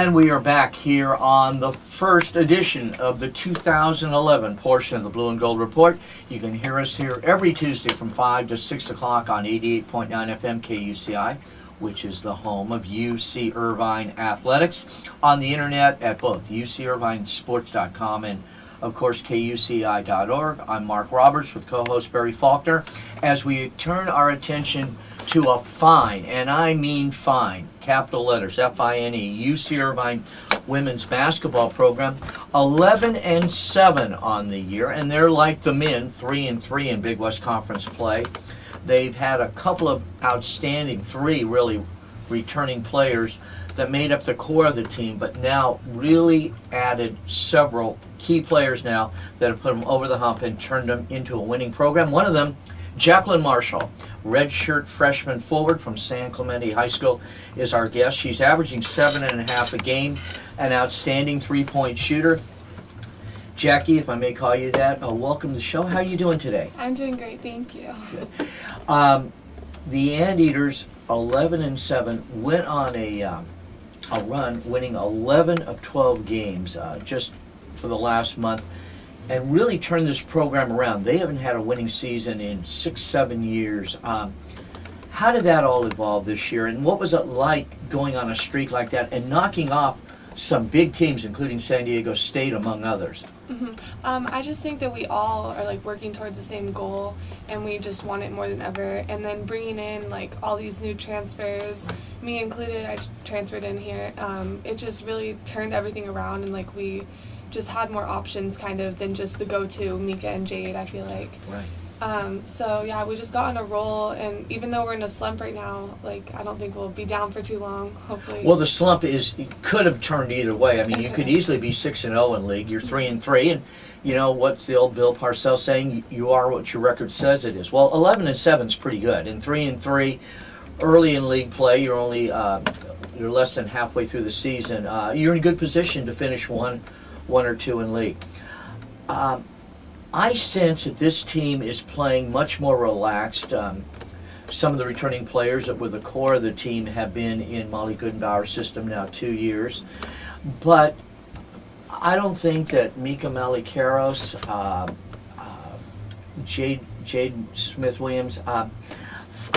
And we are back here on the first edition of the 2011 portion of the Blue and Gold Report. You can hear us here every Tuesday from 5 to 6 o'clock on 88.9 FM KUCI, which is the home of UC Irvine Athletics. On the internet at both ucirvinesports.com and, of course, kuci.org. I'm Mark Roberts with co-host Barry Faulkner as we turn our attention to a fine, and I mean fine, capital letters, F-I-N-E, UC Irvine women's basketball program, 11-7 on the year, and they're like the men, 3-3 in Big West Conference play. They've had a couple of outstanding, three really returning players that made up the core of the team, but now really added several key players now that have put them over the hump and turned them into a winning program. One of them, Jacqui Marshall, redshirt freshman forward from San Clemente High School, is our guest. She's averaging 7.5 a game, an outstanding three-point shooter. Jacqui, if I may call you that, welcome to the show. How are you doing today? I'm doing great, thank you. Good. The Anteaters, 11-7, went on a run, winning 11 of 12 games just for the last month, and really turned this program around. They haven't had a winning season in 6-7 years. How did that all evolve this year, and what was it like going on a streak like that and knocking off some big teams, including San Diego State, among others? I just think that we all are like working towards the same goal, and we just want it more than ever. And then bringing in like all these new transfers, me included, I transferred in here. It just really turned everything around, and like we just had more options kind of than just the go-to Mika and Jade, I feel like. Right. So yeah, we just got on a roll, and even though we're in a slump right now, like I don't think we'll be down for too long, hopefully. Well, the slump could have turned either way. I mean, you could easily be 6-0 in league. You're 3-3, and you know what's the old Bill Parcells saying? You are what your record says it is. Well, 11-7 is pretty good, and 3-3 early in league play. You're only you're less than halfway through the season. You're in good position to finish one or two in league. I sense that this team is playing much more relaxed. Some of the returning players that were the core of the team have been in Molly Goodenbauer's system now 2 years. But I don't think that Mika Malikaros, Jade Smith-Williams, I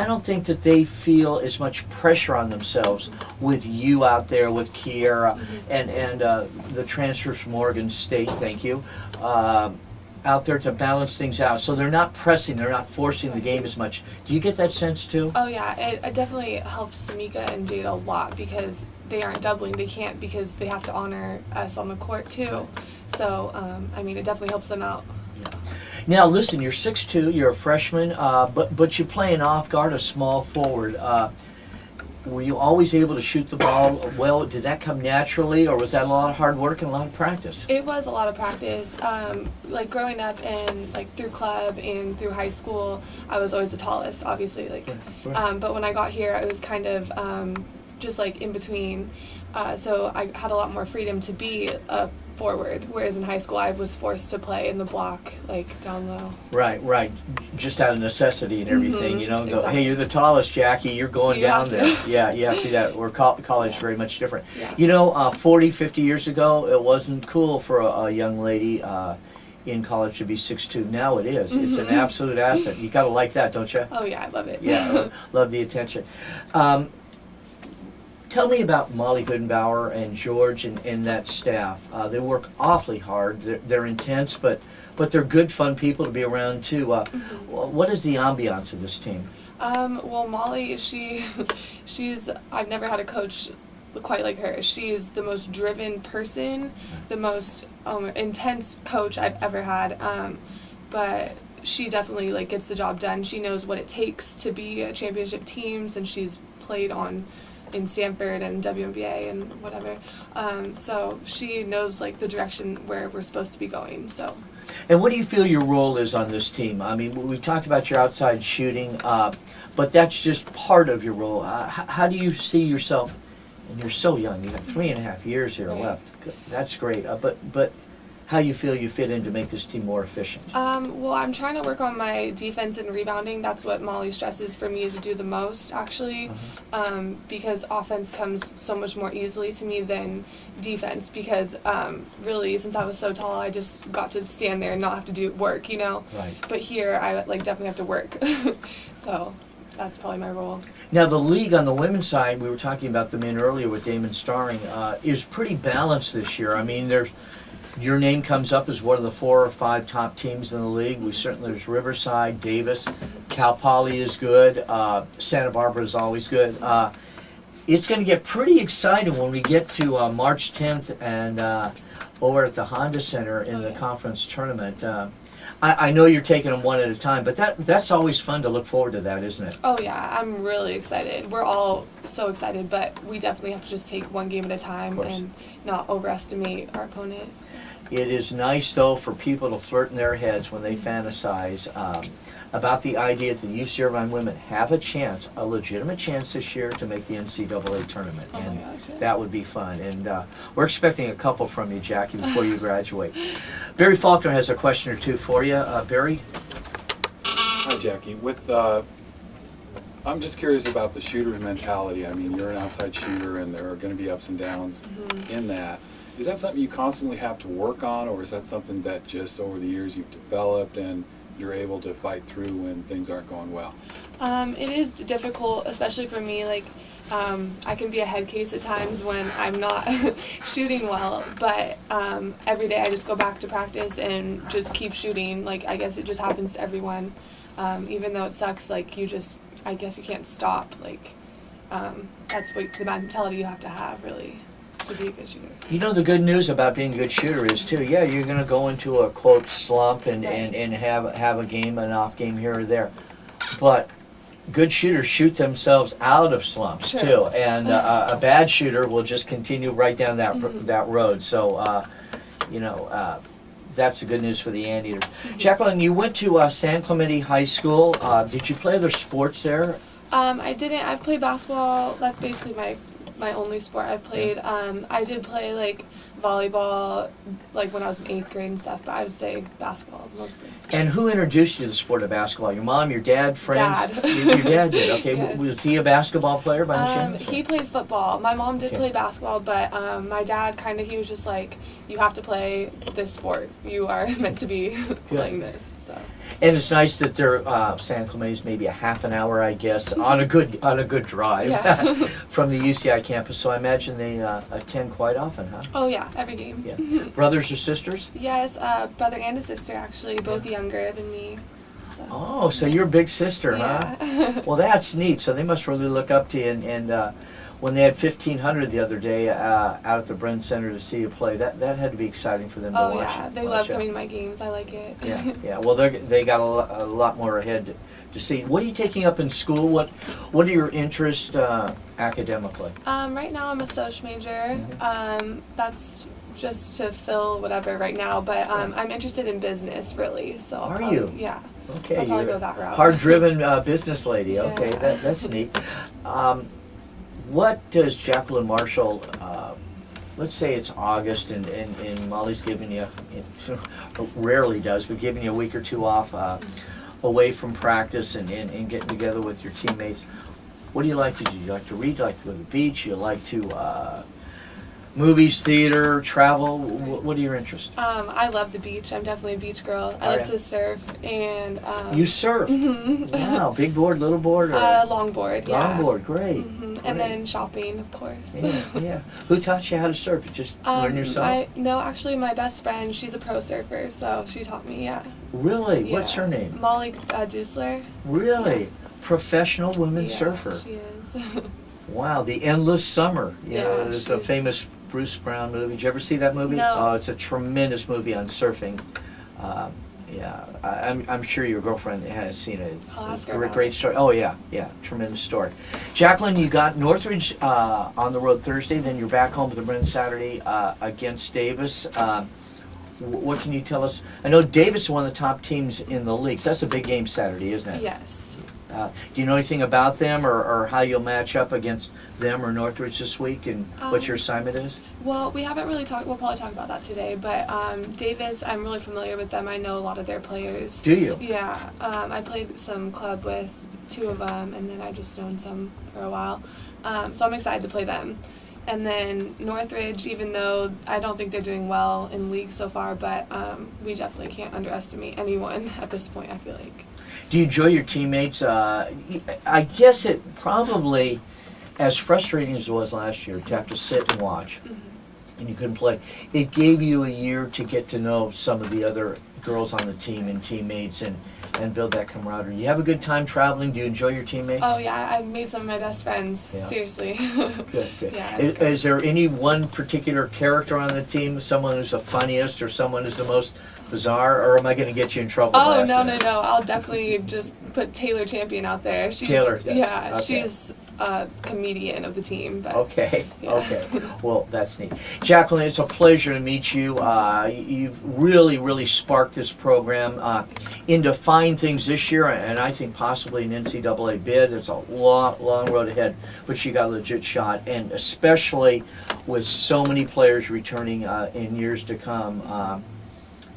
don't think that they feel as much pressure on themselves with you out there, with Kiera, and the transfers from Oregon State, thank you, out there to balance things out. So they're not pressing, they're not forcing the game as much. Do you get that sense too? Oh yeah, it definitely helps Mika and Jade a lot because they aren't doubling. They can't because they have to honor us on the court too. So, I mean, it definitely helps them out. So. Now listen, you're 6'2", you're a freshman, but you're playing off guard, a small forward. Were you always able to shoot the ball well? Did that come naturally, or was that a lot of hard work and a lot of practice? It was a lot of practice. Like growing up and like through club and through high school, I was always the tallest, obviously. Like, right. But when I got here, I was kind of just like in between. So I had a lot more freedom to be a forward, whereas in high school I was forced to play in the block, like down low. Right. Just out of necessity and everything, you know. Exactly. Go, hey, you're the tallest, Jacqui. You're going You down have to. there. Yeah, you have to do that. Where college is very much different. Yeah. You know, 40, 50 years ago, it wasn't cool for a young lady in college to be 6'2". Now it is. It's an absolute asset. You gotta like that, don't you? Oh yeah, I love it. Yeah, love the attention. Tell me about Molly Goodenbauer and George and that staff. They work awfully hard. They're intense, but they're good, fun people to be around too. What is the ambiance of this team? Well, Molly, she's I've never had a coach quite like her. She's the most driven person, the most intense coach I've ever had. But she definitely like gets the job done. She knows what it takes to be a championship teams, and she's played in Stanford and WBA and whatever. So she knows like the direction where we're supposed to be going. So. And what do you feel your role is on this team? I mean, we talked about your outside shooting, but that's just part of your role. How do you see yourself? And you're so young. You have 3.5 years here left. That's great. But how you feel you fit in to make this team more efficient. Well, I'm trying to work on my defense and rebounding. That's what Molly stresses for me to do the most, actually, because offense comes so much more easily to me than defense. Because really, since I was so tall, I just got to stand there and not have to do work, you know. Right. But here, I definitely have to work. So that's probably my role. Now, the league on the women's side, we were talking about the men earlier with Damon Starring, is pretty balanced this year. I mean, your name comes up as one of the 4 or 5 top teams in the league. There's Riverside, Davis, Cal Poly is good, Santa Barbara is always good. It's going to get pretty exciting when we get to March 10th and over at the Honda Center in the conference tournament. I know you're taking them one at a time, but that's always fun to look forward to that, isn't it? Oh yeah, I'm really excited. We're all so excited, but we definitely have to just take one game at a time and not overestimate our opponent. So. It is nice, though, for people to flirt in their heads when they fantasize about the idea that the UC Irvine women have a legitimate chance this year to make the NCAA tournament. Oh And my gosh, yeah. that would be fun. And we're expecting a couple from you, Jacqui, before you graduate. Barry Faulkner has a question or two for you. Barry? Hi, Jacqui. I'm just curious about the shooter's mentality. I mean, you're an outside shooter, and there are going to be ups and downs in that. Is that something you constantly have to work on, or is that something that just over the years you've developed and you're able to fight through when things aren't going well? It is difficult, especially for me. I can be a head case at times when I'm not shooting well, but every day I just go back to practice and just keep shooting. I guess it just happens to everyone. Even though it sucks, I guess you can't stop. That's what the mentality you have to have, really, to be a good shooter. You know, the good news about being a good shooter is, too, you're going to go into a, quote, slump and have a game, an off game here or there. But good shooters shoot themselves out of slumps, too. And a bad shooter will just continue right down that road. So, that's the good news for the Anteaters. Jacqueline, you went to San Clemente High School. Did you play other sports there? I didn't. I've played basketball. That's basically my only sport I've played. I did play volleyball when I was in 8th grade and stuff, but I would say basketball mostly. And who introduced you to the sport of basketball? Your mom, your dad, friends? Dad. Your dad did. Okay. Yes. Was he a basketball player by any chance? He played football. My mom did play basketball, but my dad he was just you have to play this sport. You are meant to be playing this. So. And it's nice that they're San Clemente's maybe a half an hour, I guess, on a good drive from the UCI campus. So I imagine they attend quite often, huh? Oh yeah, every game. Yeah. Brothers or sisters? Yes, brother and a sister actually, both younger than me. So. Oh, so you're a big sister, huh? Well, that's neat. So they must really look up to you. And when they had 1,500 the other day out at the Bren Center to see you play, that had to be exciting for them to watch. Oh yeah, they love coming to my games. I like it. Yeah. Well, they got a lot more ahead to see. What are you taking up in school? What are your interests academically? Right now I'm a social major. That's just to fill whatever right now, but I'm interested in business really. So are you? Yeah. Okay, I'll probably you're go that route. Hard-driven business lady. Yeah. Okay, that's neat. What does Jacqui Marshall? Let's say it's August and Molly's giving you, rarely does, but giving you a week or two off away from practice and getting together with your teammates. What do you like to do? You like to read? You like to go to the beach? You like to movies, theater, travel? What are your interests? I love the beach. I'm definitely a beach girl. I love to surf and. You surf? Wow, big board, little board? Or? Longboard. Yeah. Longboard, great. And then shopping, of course. Yeah. Who taught you how to surf? You just learn yourself? No, actually, my best friend, she's a pro surfer, so she taught me, Really? Yeah. What's her name? Molly Dusler. Really? Yeah. Professional woman surfer. She is. Wow, The Endless Summer. There's a she's... famous Bruce Brown movie. Did you ever see that movie? No. Oh, it's a tremendous movie on surfing. I'm sure your girlfriend has seen it. I'll ask her It's a about great story. Oh yeah, tremendous story. Jacqueline, you got Northridge on the road Thursday, then you're back home with the Bren Saturday against Davis. What can you tell us? I know Davis is one of the top teams in the league, so that's a big game Saturday, isn't it? Yes. Do you know anything about them or how you'll match up against them or Northridge this week and what your assignment is? Well, we haven't really talked. We'll probably talk about that today. But Davis, I'm really familiar with them. I know a lot of their players. Do you? Yeah. I played some club with 2 of them, and then I've just known some for a while. So I'm excited to play them. And then Northridge, even though I don't think they're doing well in league so far, but we definitely can't underestimate anyone at this point, I feel like. Do you enjoy your teammates? I guess it probably, as frustrating as it was last year, to have to sit and watch, and you couldn't play, it gave you a year to get to know some of the other girls on the team and teammates and build that camaraderie. You have a good time traveling? Do you enjoy your teammates? Oh, yeah. I've made some of my best friends. Yeah. Seriously. Good, good. Yeah, Is there any one particular character on the team, someone who's the funniest or someone who's the most bizarre, or am I going to get you in trouble? Oh, no. I'll definitely just put Taylor Champion out there. Taylor, yes. Yeah, Okay. she's a comedian of the team. But Okay, yeah. okay. Well, that's neat. Jacqueline, it's a pleasure to meet you. You've really, really sparked this program into fine things this year, and I think possibly an NCAA bid. It's a long, long road ahead, but you got a legit shot, and especially with so many players returning in years to come.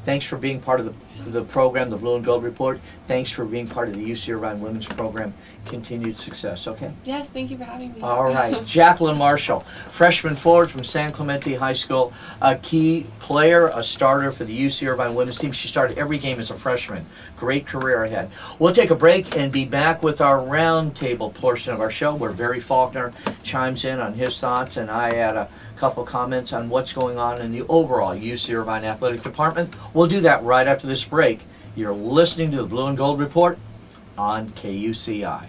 Thanks for being part of the program, the Blue and Gold Report. Thanks for being part of the UC Irvine Women's Program. Continued success, okay? Yes, thank you for having me. All right. Jacqui Marshall, freshman forward from San Clemente High School, a key player, a starter for the UC Irvine Women's team. She started every game as a freshman. Great career ahead. We'll take a break and be back with our roundtable portion of our show where Barry Faulkner chimes in on his thoughts, and I add a couple comments on what's going on in the overall UC Irvine Athletic Department. We'll do that right after this break. You're listening to the Blue and Gold Report on KUCI.